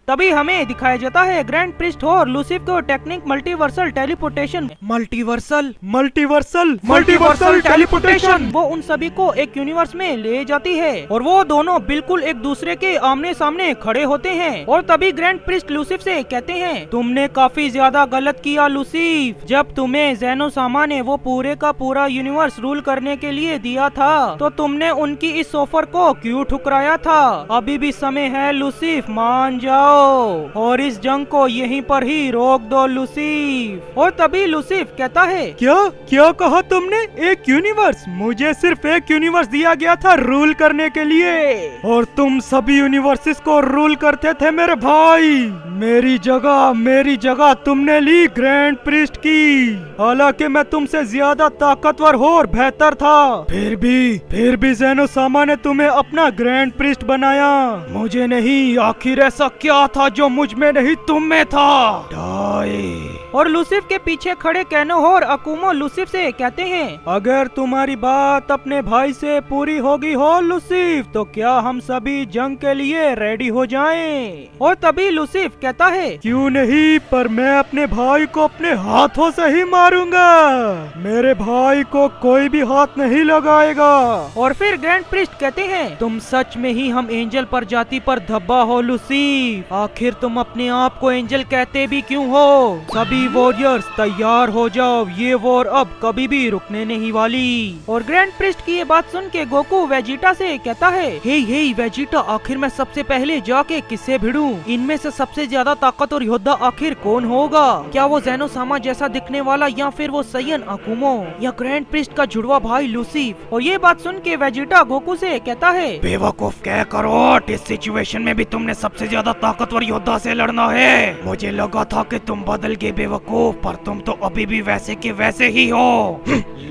तभी हमें दिखाया जाता है ग्रैंड प्रिस्ट और लूसिफ को technique multiversal teleportation multiversal teleportation वो उन सभी को एक यूनिवर्स में ले जाती है और वो दोनों बिल्कुल एक दूसरे के आमने सामने खड़े होते हैं। और तभी ग्रैंड प्रिस्ट लूसिफ से कहते हैं, तुमने काफी ज्यादा गलत किया लूसिफ। जब तुम्हें ज़ेनोसामा ने वो पूरे का पूरा यूनिवर्स रूल करने के लिए दिया था तो तुमने उनकी इस ऑफर को क्यों ठुकराया था। अभी भी समय है लूसिफ, मान जाओ और इस जंग को यहीं पर ही रोक दो लूसिफ। और तभी लूसिफ कहता है, क्या कहा तुमने? एक यूनिवर्स? मुझे सिर्फ एक यूनिवर्स दिया गया था रूल करने के लिए और तुम सभी यूनिवर्सेस को रूल करते थे मेरे भाई। मेरी जगह तुमने ली ग्रैंड प्रिस्ट की। हालांकि मैं तुमसे ज्यादा ताकतवर हो और बेहतर था, फिर भी ज़ेनोसामा ने तुम्हें अपना ग्रैंड प्रिस्ट बनाया, मुझे नहीं। आखिर ऐसा क्या था जो मुझ में नहीं तुम में था? और लूसिफ के पीछे खड़े कैनो और अकुमो लूसिफ से कहते हैं, अगर तुम्हारी बात अपने भाई से पूरी होगी हो लूसिफ, तो क्या हम सभी जंग के लिए रेडी हो जाएं? और तभी लूसिफ कहता है, क्यों नहीं, पर मैं अपने भाई को अपने हाथों से ही मारूंगा। मेरे भाई को कोई भी हाथ नहीं लगाएगा। और फिर ग्रैंड प्रिस्ट कहते हैं, तुम सच में ही हम एंजल प्रजाति पर धब्बा हो लूसिफ। आखिर तुम अपने आप को एंजल कहते भी क्यों हो? सभी वॉरियर्स तैयार हो जाओ, ये वॉर अब कभी भी रुकने नहीं वाली। और ग्रैंड प्रिस्ट की ये बात सुन के गोकू वेजिटा से कहता है, हे वेजिटा, आखिर मैं सबसे पहले जाके किससे भिड़ूं? इनमें से सबसे ज्यादा ताकतवर योद्धा आखिर कौन होगा? क्या वो ज़ेनोसामा जैसा दिखने वाला, या फिर वो सैयन अकुमो, या ग्रैंड प्रिस्ट का जुड़वा भाई लूसिफ? और ये बात सुन के वेजिटा गोकू से कहता है, बेवकूफ क्या करो, इस सिचुएशन में भी तुमने सबसे ज्यादा ताकतवर योद्धा से लड़ना है। मुझे लगा था कि तुम बदल गए बेवकूफ, पर तुम तो अभी भी वैसे के वैसे ही हो।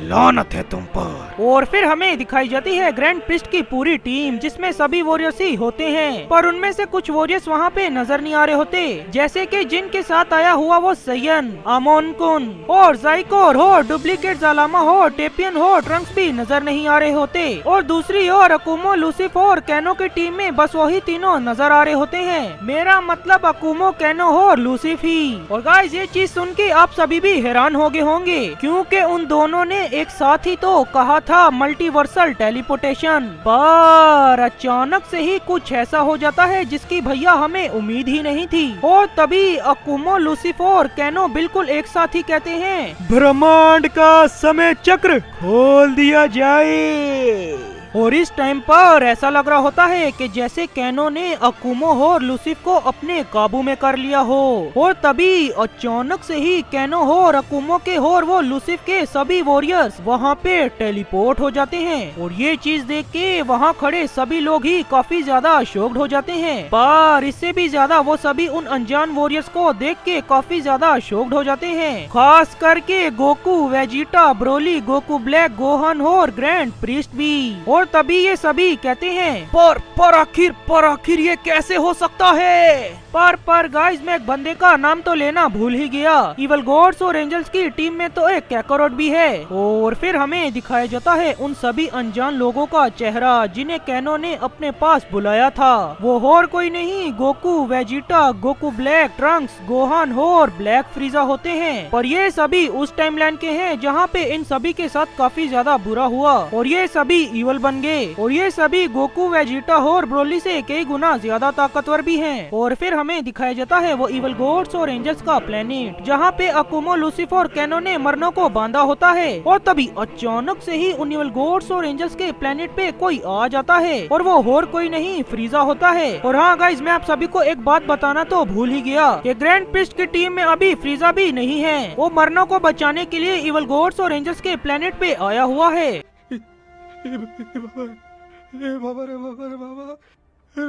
लानत है तुम पर। और फिर हमें दिखाई जाती है ग्रैंड प्रिस्ट की पूरी टीम, जिसमें सभी वॉरियर्स ही होते हैं, पर उनमें से कुछ वॉरियर्स वहाँ पे नजर नहीं आ रहे होते, जैसे कि जिनके साथ आया हुआ वो सैयन, अमोन कुन और जाइकोर हो, डुप्लीकेट जालामा हो, टेपियन हो, ट्रंक्स भी नजर नहीं आ रहे होते। और दूसरी ओर अकुमो, लूसिफ और कैनो की टीम में बस वही तीनों नजर आ रहे होते हैं। मेरा मतलब अकुमो, कैनो और लूसिफ ही। और गाइस, ये चीज सुन के आप सभी भी हैरान हो गए होंगे, क्योंकि उन दोनों ने एक साथ ही तो कहा था मल्टीवर्सल टेलीपोर्टेशन, पर अचानक से ही कुछ ऐसा हो जाता है जिसकी भैया हमें उम्मीद ही नहीं थी। और तभी अकुमो, लूसिफ और कैनो बिल्कुल एक साथ ही कहते हैं, ब्रह्मांड का समय चक्र खोल दिया जाए। और इस टाइम पर ऐसा लग रहा होता है कि जैसे कैनो ने अकुमो और लूसिफ को अपने काबू में कर लिया हो। और तभी अचानक से ही कैनो और अकुमो के और वो लूसिफ के सभी वॉरियर्स वहाँ पे टेलीपोर्ट हो जाते हैं। और ये चीज देख के वहाँ खड़े सभी लोग ही काफी ज्यादा शॉक्ड हो जाते हैं, पर इससे भी ज्यादा वो सभी उन अनजान वॉरियर्स को देख के काफी ज्यादा शॉक्ड हो जाते हैं, खास करके Goku, Vegeta, Broly, Goku black, Gohan और ग्रैंड प्रिस्ट भी। और तभी ये सभी कहते हैं, पर आखिर ये कैसे हो सकता है? पर गाइस, मैं एक बंदे का नाम तो लेना भूल ही गया। इवल गॉड्स और एंजल्स की टीम में तो एक कैकारोट भी है। और फिर हमें दिखाया जाता है उन सभी अनजान लोगों का चेहरा जिन्हें कैनो ने अपने पास बुलाया था। वो और कोई नहीं, Goku, Vegeta, Goku black, Trunks, Gohan और ब्लैक फ्रीजा होते हैं। पर ये सभी उस टाइमलाइन के हैं जहाँ पे इन सभी के साथ काफी ज्यादा बुरा हुआ और ये सभी इवल बन गए। और ये सभी गोकू, वेजिटा और ब्रोली से कई गुना ज्यादा ताकतवर भी हैं। और फिर हमें दिखाया जाता है वो इवल गॉड्स और एंजल्स का प्लेनेट, जहाँ पे अकुमो, लूसिफ और कैनो ने मरनो को बांधा होता है। और तभी अचानक से ही उन इवल गॉड्स और एंजल्स के प्लेनेट पे कोई आ जाता है और वो और कोई नहीं, फ्रीजा होता है। और हाँ गाइस, मैं आप सभी को एक बात बताना तो भूल ही गया कि ग्रैंड प्रिस्ट की टीम में अभी फ्रीजा भी नहीं है। वो मरनो को बचाने के लिए इवल गॉड्स और एंजल्स के प्लेनेट पे आया हुआ है।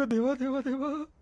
देवा,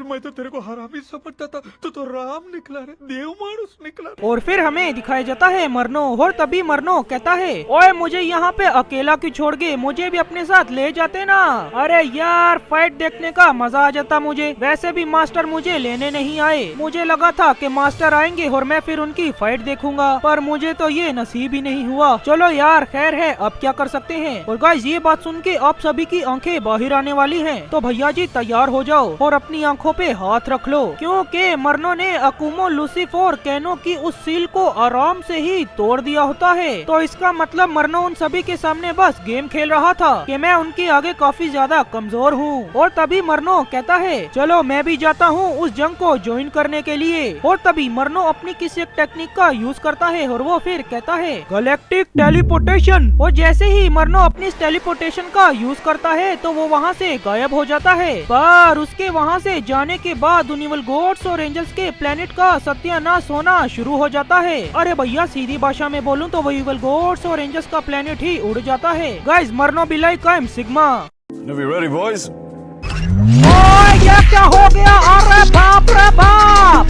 मैं तो तेरे को हरामी समझता था, तो राम निकला रे, देव मानुस निकला। और फिर हमें दिखाया जाता है मरनो। और तभी मरनो कहता है, ओए मुझे यहाँ पे अकेला क्यों छोड़ गए, मुझे भी अपने साथ ले जाते ना। अरे यार, फाइट देखने का मजा आ जाता मुझे। वैसे भी मास्टर मुझे लेने नहीं आए, मुझे लगा था कि मास्टर आएंगे और मैं फिर उनकी फाइट देखूंगा, पर मुझे तो ये नसीब ही नहीं हुआ। चलो यार, खैर है, अब क्या कर सकते हैं। और गाइस, ये बात सुन के आप सभी की आंखें बाहर आने वाली है, तो भैया जी तैयार हो जाओ, और अपनी आंखों पे हाथ रख लो, क्योंकि मरनो ने अकुमो, लूसिफ और कैनो की उस सील को आराम से ही तोड़ दिया होता है। तो इसका मतलब मरनो उन सभी के सामने बस गेम खेल रहा था कि मैं उनके आगे काफी ज्यादा कमजोर हूँ। और तभी मरनो कहता है चलो मैं भी जाता हूँ उस जंग को ज्वाइन करने के लिए। और तभी मरनो अपनी किसी एक टेक्निक का यूज करता है और वो फिर कहता है गैलेक्टिक टेलीपोर्टेशन। और जैसे ही मरनो अपनी इस टेलीपोर्टेशन का यूज करता है तो वो वहाँ से गायब हो जाता है। पर उसके वहाँ से जाने के बाद उन इवल गॉड्स और एंजल्स के प्लेनेट का सत्यानाश होना शुरू हो जाता है। अरे भैया सीधी भाषा में बोलूं तो वो इवल गॉड्स और एंजल्स का प्लेनेट ही उड़ जाता है। गाइस मरनो be like I am sigma. ओए ये क्या हो गया? अरे बाप रे बाप!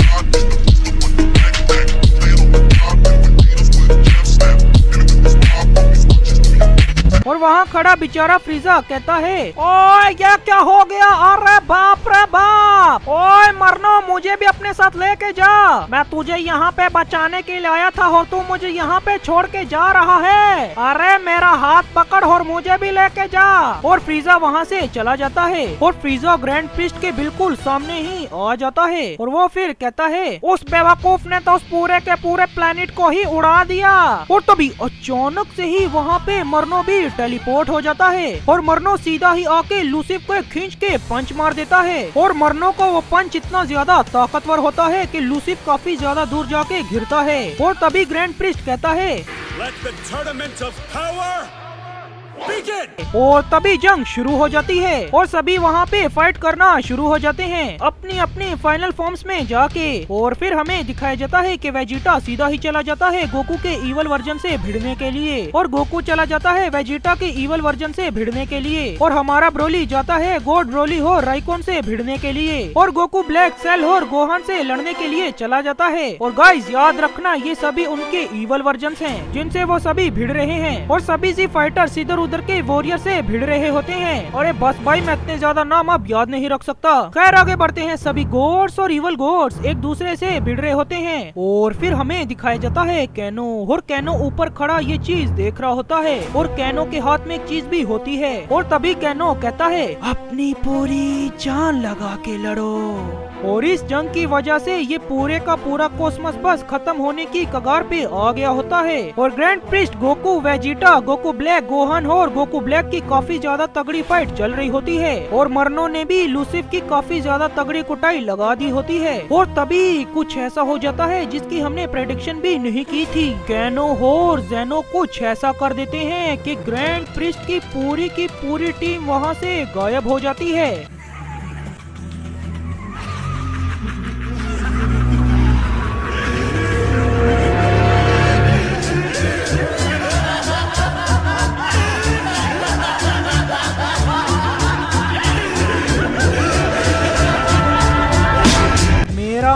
और वहाँ खड़ा बेचारा फ्रीजा कहता है ओए ये क्या हो गया? अरे बाप रे बाप! ओए मरनो मुझे भी अपने साथ लेके जा, मैं तुझे यहाँ पे बचाने के लिए आया था और तू मुझे यहाँ पे छोड़ के जा रहा है। अरे मेरा हाथ पकड़ और मुझे भी लेके जा। और फ्रीजा वहाँ से चला जाता है और फ्रीजा ग्रैंड प्रिस्ट के बिल्कुल सामने ही आ जाता है। और वो फिर कहता है उस बेवकूफ ने तो उस पूरे के पूरे प्लेनेट को ही उड़ा दिया। और तभी अचानक से ही वहाँ पे मरनो भी टेलीपोर्ट हो जाता है और मरनो सीधा ही आके लूसिफ को खींच के पंच मार देता है। और मरनो को वो पंच इतना ज्यादा ताकतवर होता है कि लूसिफ काफी ज्यादा दूर जाके गिरता है। और तभी ग्रैंड प्रिस्ट कहता है Let the tournament of power और तभी जंग शुरू हो जाती है और सभी वहाँ पे फाइट करना शुरू हो जाते हैं अपनी अपनी फाइनल फॉर्म्स में जाके। और फिर हमें दिखाया जाता है कि वेजिटा सीधा ही चला जाता है गोकू के ईवल वर्जन से भिड़ने के लिए और गोकू चला जाता है वेजिटा के ईवल वर्जन से भिड़ने के लिए। और हमारा ब्रोली जाता है गॉड ब्रोली और राइकोन से भिड़ने के लिए और गोकू ब्लैक सेल और गोहान से लड़ने के लिए चला जाता है। और गाइस याद रखना ये सभी उनके ईवल वर्जन हैं जिनसे वो सभी भिड़ रहे हैं और सभी जी फाइटर्स इधर उधर के वॉरियर से भिड़ रहे होते हैं। अरे बस भाई मैं इतने ज्यादा नाम अब याद नहीं रख सकता। खैर आगे बढ़ते हैं। सभी गॉड्स और इवल गॉड्स एक दूसरे से भिड़ रहे होते हैं और फिर हमें दिखाया जाता है कैनो। और कैनो ऊपर खड़ा ये चीज देख रहा होता है और कैनो के हाथ में एक चीज भी होती है। और तभी कैनो कहता है अपनी पूरी जान लगा के लड़ो। और इस जंग की वजह से ये पूरे का पूरा कॉस्मस बस खत्म होने की कगार पे आ गया होता है। और grand priest Goku Vegeta Goku black Gohan और गोकू ब्लैक की काफी ज्यादा तगड़ी फाइट चल रही होती है और मरनो ने भी लूसिफ की काफी ज्यादा तगड़ी कुटाई लगा दी होती है। और तभी कुछ ऐसा हो जाता है जिसकी हमने प्रेडिक्शन भी नहीं की थी। कैनो और जेनो कुछ ऐसा कर देते हैं कि ग्रैंड प्रिस्ट की पूरी टीम वहाँ से गायब हो जाती है।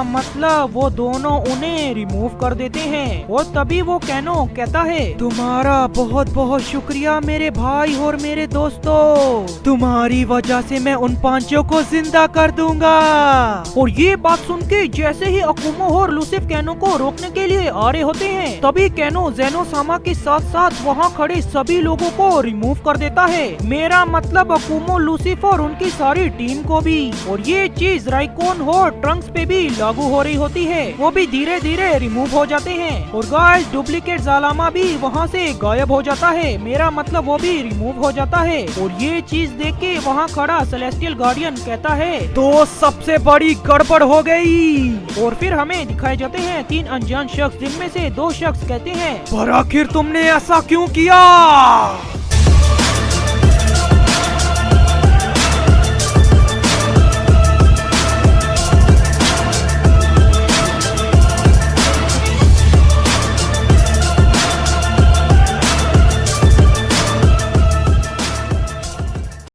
मतलब वो दोनों उन्हें रिमूव कर देते हैं। और तभी वो कैनो कहता है तुम्हारा बहुत बहुत शुक्रिया मेरे भाई और मेरे दोस्तों, तुम्हारी वजह से मैं उन पांचों को जिंदा कर दूंगा। और ये बात सुन के जैसे ही अकुमो और लूसिफ कैनो को रोकने के लिए आ रहे होते हैं तभी कैनो जेनो सामा के साथ साथ वहाँ खड़े सभी लोगों को रिमूव कर देता है। मेरा मतलब अकुमो लूसिफ और उनकी सारी टीम को भी। और ये चीज राइकोन और ट्रंक्स पे भी लागू हो रही होती है, वो भी धीरे धीरे रिमूव हो जाते हैं। और गाइस डुप्लीकेट जालामा भी वहाँ से गायब हो जाता है, मेरा मतलब वो भी रिमूव हो जाता है। और ये चीज देख के वहाँ खड़ा सेलेस्टियल गार्डियन कहता है तो सबसे बड़ी गड़बड़ हो गई। और फिर हमें दिखाए जाते हैं 3 अनजान शख्स जिनमें से 2 शख्स कहते हैं पर आखिर तुमने ऐसा क्यों किया।